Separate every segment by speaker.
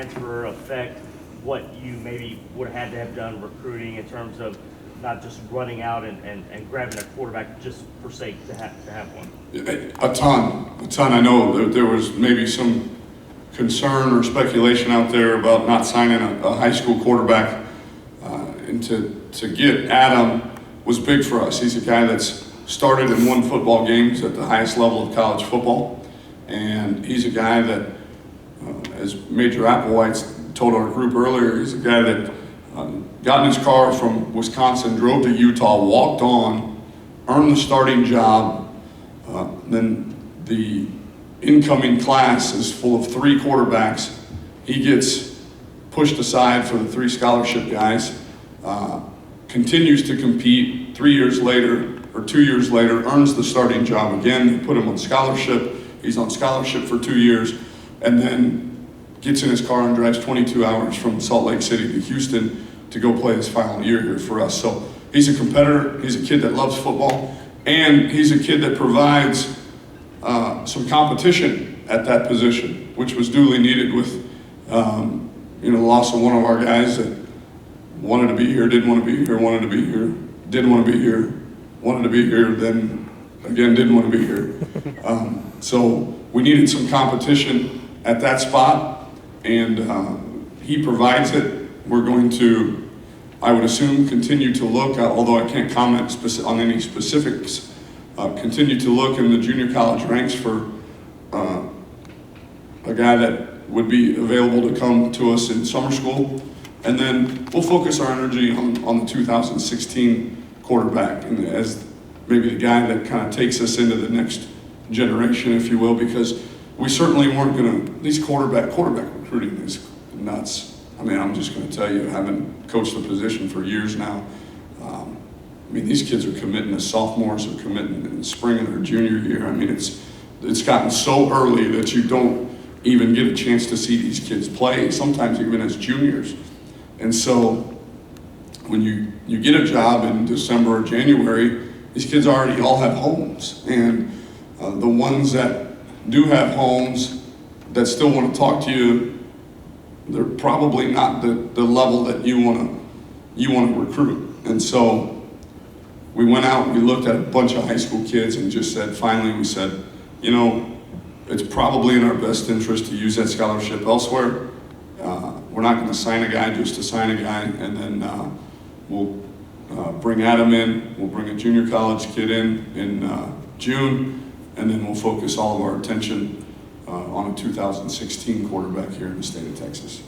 Speaker 1: transfer affect what you maybe would have had to have done recruiting in terms of not just running out and grabbing a quarterback just for sake to have one?
Speaker 2: A ton. I know there was maybe some concern or speculation out there about not signing a high school quarterback, and to get Adam was big for us. He's a guy that's started and won football games at the highest level of college football, and he's a guy that, as Major Applewhite told our group earlier, he's a guy that got in his car from Wisconsin, drove to Utah, walked on, earned the starting job. Then the incoming class is full of 3 quarterbacks. He gets pushed aside for the 3 scholarship guys, continues to compete 3 years later, or 2 years later, earns the starting job again. They put him on scholarship. He's on scholarship for 2 years, and then gets in his car and drives 22 hours from Salt Lake City to Houston to go play his final year here for us. So he's a competitor, he's a kid that loves football, and he's a kid that provides some competition at that position, which was duly needed with the loss of one of our guys that wanted to be here, didn't want to be here, wanted to be here, didn't want to be here, wanted to be here, then again didn't want to be here. So we needed some competition at that spot, and he provides it. We're going to, I would assume, continue to look, although I can't comment on any specifics, continue to look in the junior college ranks for a guy that would be available to come to us in summer school. And then we'll focus our energy on the 2016 quarterback, and as maybe the guy that kind of takes us into the next generation, if you will, because we certainly weren't going to, these quarterback recruiting is nuts. I mean, I'm just going to tell you, having coached the position for years now, these kids are committing as sophomores, or committing in the spring of their junior year. I mean, it's gotten so early that you don't even get a chance to see these kids play, sometimes even as juniors. And so when you get a job in December or January, these kids already all have homes. And the ones that do have homes that still want to talk to you, they're probably not the level that you want to recruit. And so we went out and we looked at a bunch of high school kids and just said, finally we said, it's probably in our best interest to use that scholarship elsewhere. We're not going to sign a guy just to sign a guy, and then we'll bring Adam in, we'll bring a junior college kid in June, and then we'll focus all of our attention on a 2016 quarterback here in the state of Texas.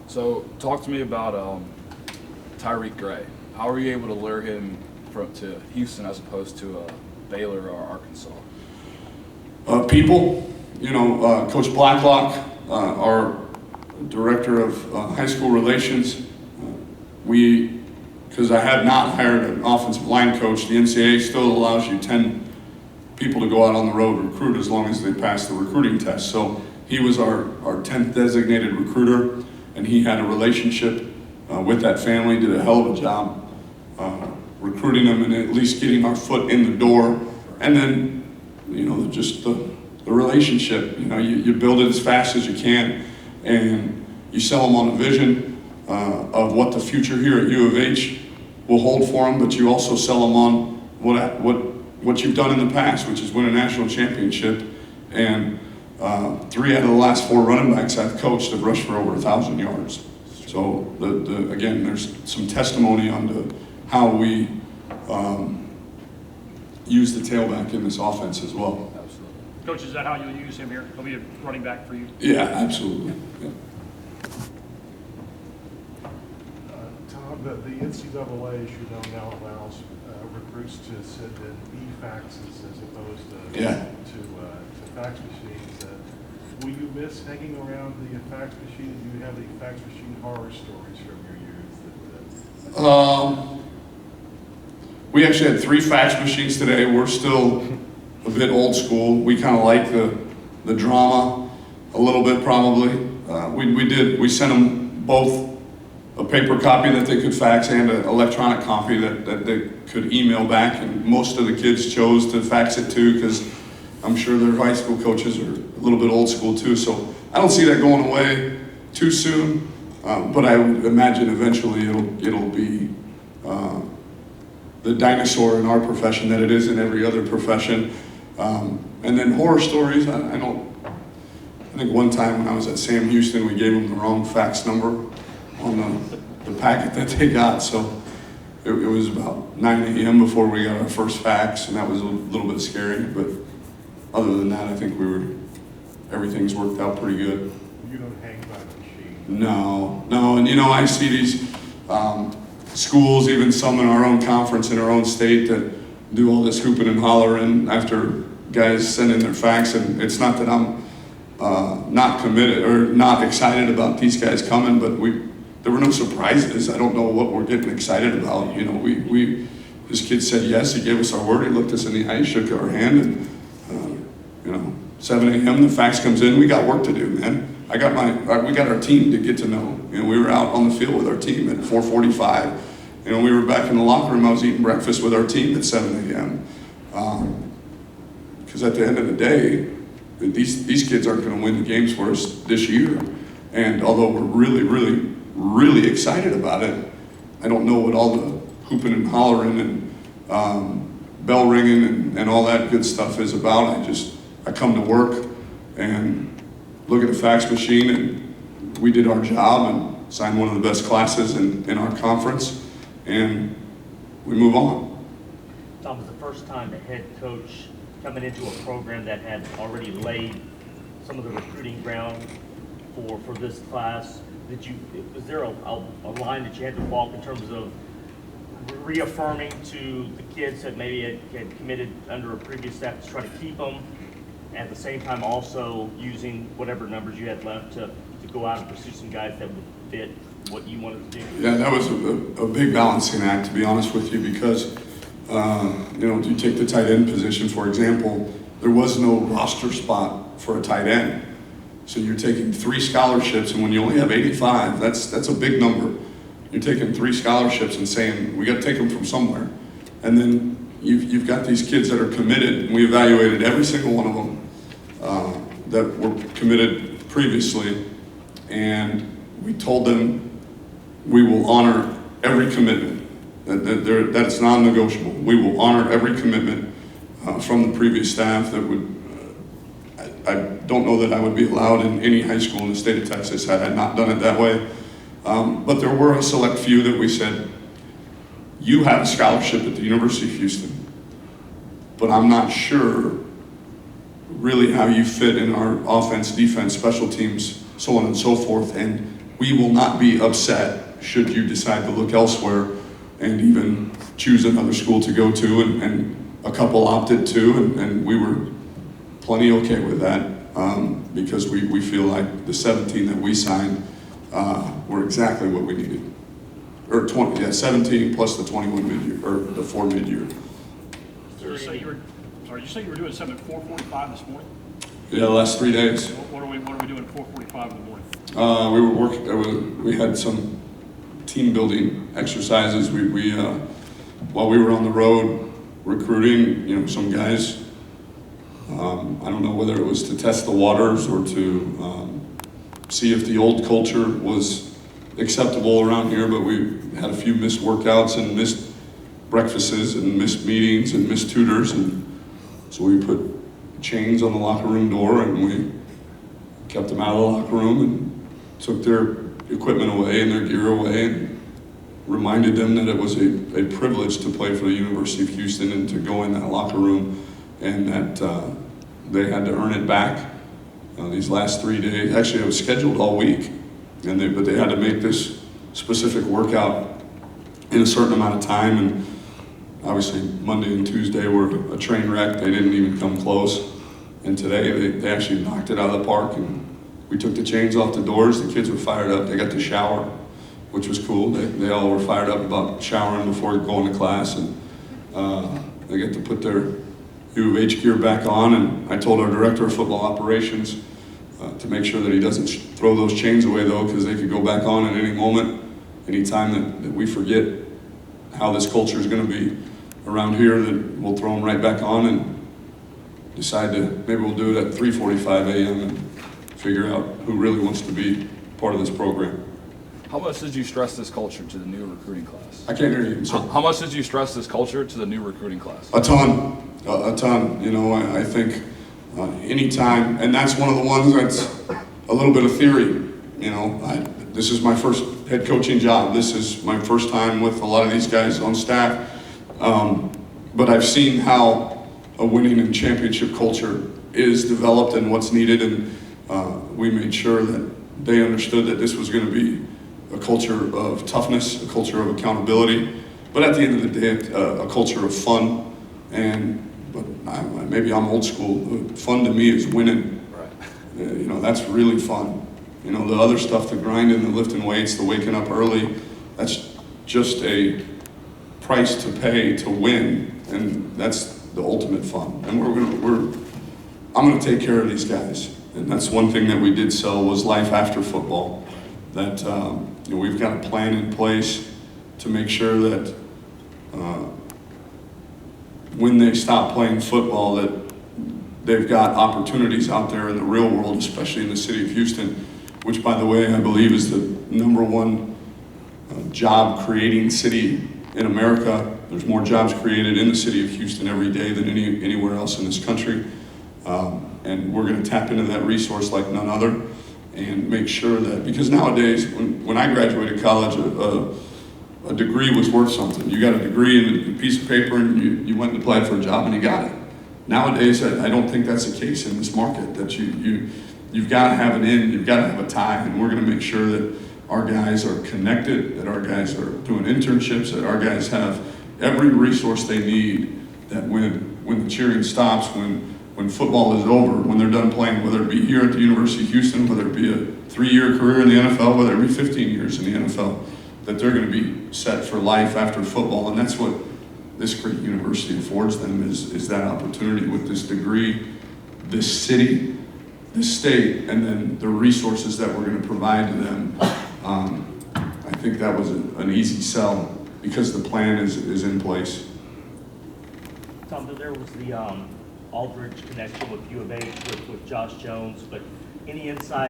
Speaker 3: So talk to me about Tyreke Gray. How were you able to lure him to Houston as opposed to Baylor or Arkansas?
Speaker 2: People, Coach Blacklock, our director of high school relations, because I had not hired an offensive line coach, the NCAA still allows you 10 people to go out on the road and recruit as long as they pass the recruiting test. So he was our 10th designated recruiter, and he had a relationship with that family, did a hell of a job recruiting them and at least getting our foot in the door. And then, just the relationship, you build it as fast as you can, and you sell them on a vision of what the future here at U of H will hold for them, but you also sell them on what you've done in the past, which is win a national championship. And 3 out of the last 4 running backs I've coached have rushed for over 1,000 yards. So again, there's some testimony on how we use the tailback in this offense as well.
Speaker 4: Absolutely. Coach, is that how you'll use him here? He'll be a running back for you?
Speaker 2: Yeah, absolutely. Yeah.
Speaker 5: Tom, the NCAA, as you know, now allows recruits to send in e-faxes as opposed to fax machines. Will you miss hanging around the fax machine? Do you have any fax machine horror stories from your youth?
Speaker 2: We actually had 3 fax machines today. We're still a bit old school. We kind of like the drama a little bit, probably. We sent them both a paper copy that they could fax and an electronic copy that they could email back, and most of the kids chose to fax it too, because I'm sure their high school coaches are a little bit old school too. So I don't see that going away. too soon, but I would imagine eventually it'll be the dinosaur in our profession that it is in every other profession. And then horror stories, I think one time when I was at Sam Houston, we gave them the wrong fax number on the packet that they got. So it was about 9 a.m. before we got our first fax, and that was a little bit scary. But other than that, I think everything's worked out pretty good.
Speaker 5: You don't hang by the machine.
Speaker 2: No, and I see these schools, even some in our own conference, in our own state, that do all this hooping and hollering after guys send in their fax, and it's not that I'm not committed or not excited about these guys coming, but there were no surprises. I don't know what we're getting excited about. This kid said yes, he gave us our word, he looked us in the eye, shook our hand, and 7 a.m. the fax comes in, we got work to do, man. We got our team to get to know. We were out on the field with our team at 4:45. We were back in the locker room. I was eating breakfast with our team at 7 a.m. Because at the end of the day, these kids aren't going to win the games for us this year. And although we're really, really, really excited about it, I don't know what all the hooping and hollering and bell ringing and all that good stuff is about. I come to work and look at the fax machine, and we did our job and signed one of the best classes in our conference, and we move on.
Speaker 1: Tom, was the first time the head coach coming into a program that had already laid some of the recruiting ground for this class? Was there a line that you had to walk in terms of reaffirming to the kids that maybe had committed under a previous staff to try to keep them, at the same time also using whatever numbers you had left to go out and pursue some guys that would fit what you wanted to do?
Speaker 2: Yeah, that was a big balancing act, to be honest with you, because you take the tight end position, for example, there was no roster spot for a tight end. So you're taking 3 scholarships, and when you only have 85, that's a big number. You're taking 3 scholarships and saying, we got to take them from somewhere. And then you've got these kids that are committed, and we evaluated every single one of them that were committed previously, and we told them we will honor every commitment. That's non-negotiable. We will honor every commitment from the previous staff that would. I don't know that I would be allowed in any high school in the state of Texas had I not done it that way. But there were a select few that we said, you have a scholarship at the University of Houston, but I'm not sure really how you fit in our offense, defense, special teams, so on and so forth, and we will not be upset should you decide to look elsewhere and even choose another school to go to, and a couple opted to, and we were plenty okay with that because we feel like the 17 that we signed were exactly what we needed. Or 17 plus the 21 mid-year, or the 4 mid-year.
Speaker 4: So you say you were doing something at 4:45 this morning?
Speaker 2: Yeah, the last 3 days.
Speaker 4: What are we doing at 4:45 in the morning?
Speaker 2: We were working. We had some team building exercises. We while we were on the road recruiting, some guys. I don't know whether it was to test the waters or to see if the old culture was acceptable around here, but we had a few missed workouts and missed breakfasts and missed meetings and missed tutors, and so we put chains on the locker room door and we kept them out of the locker room and took their equipment away and their gear away and reminded them that it was a privilege to play for the University of Houston and to go in that locker room, and that they had to earn it back these last 3 days. Actually, it was scheduled all week, but they had to make this specific workout in a certain amount of time, and obviously Monday and Tuesday were a train wreck. They didn't even come close, and today they actually knocked it out of the park, and we took the chains off the doors. The kids were fired up. They got to shower, which was cool. They all were fired up about showering before going to class, and they got to put their U of H gear back on, and I told our director of football operations to make sure that he doesn't throw those chains away, though, because they could go back on at any moment, any time that we forget how this culture is going to be around here, that we'll throw them right back on and decide to, maybe we'll do it at 3:45 a.m. and figure out who really wants to be part part of this program.
Speaker 3: How much did you stress this culture to the new recruiting class?
Speaker 2: I can't hear you. So,
Speaker 3: How much did you stress this culture to the new recruiting class?
Speaker 2: a ton. You know, I think anytime, and that's one of the ones that's a little bit of theory. You know, this is my first head coaching job. This is my first time with a lot of these guys on staff. But I've seen how a winning and championship culture is developed and what's needed, and we made sure that they understood that this was going to be a culture of toughness, a culture of accountability, but at the end of the day, a culture of fun. But maybe I'm old school. Fun to me is winning.
Speaker 3: Right.
Speaker 2: You know, that's really fun. You know, the other stuff, the grinding, the lifting weights, the waking up early, that's just a price to pay to win, and that's the ultimate fun. And I'm gonna take care of these guys, and that's one thing that we did sell was life after football. That you know, we've got a plan in place to make sure that when they stop playing football, that they've got opportunities out there in the real world, especially in the city of Houston, which, by the way, I believe is the #1 job creating city in America. There's more jobs created in the city of Houston every day than anywhere else in this country. And we're going to tap into that resource like none other and make sure that, because nowadays, when I graduated college, a degree was worth something. You got a degree and a piece of paper and you went and applied for a job and you got it. Nowadays, I don't think that's the case in this market, that you've got to have an in, you've got to have a tie, and we're going to make sure that our guys are connected, that our guys are doing internships, that our guys have every resource they need, that when the cheering stops, when football is over, when they're done playing, whether it be here at the University of Houston, whether it be a 3-year career in the NFL, whether it be 15 years in the NFL, that they're going to be set for life after football. And that's what this great university affords them, is that opportunity with this degree, this city, this state, and then the resources that we're going to provide to them. I think that was an easy sell because the plan is in place.
Speaker 1: Tom, there was the Aldridge connection with U of H with Josh Jones, but any insight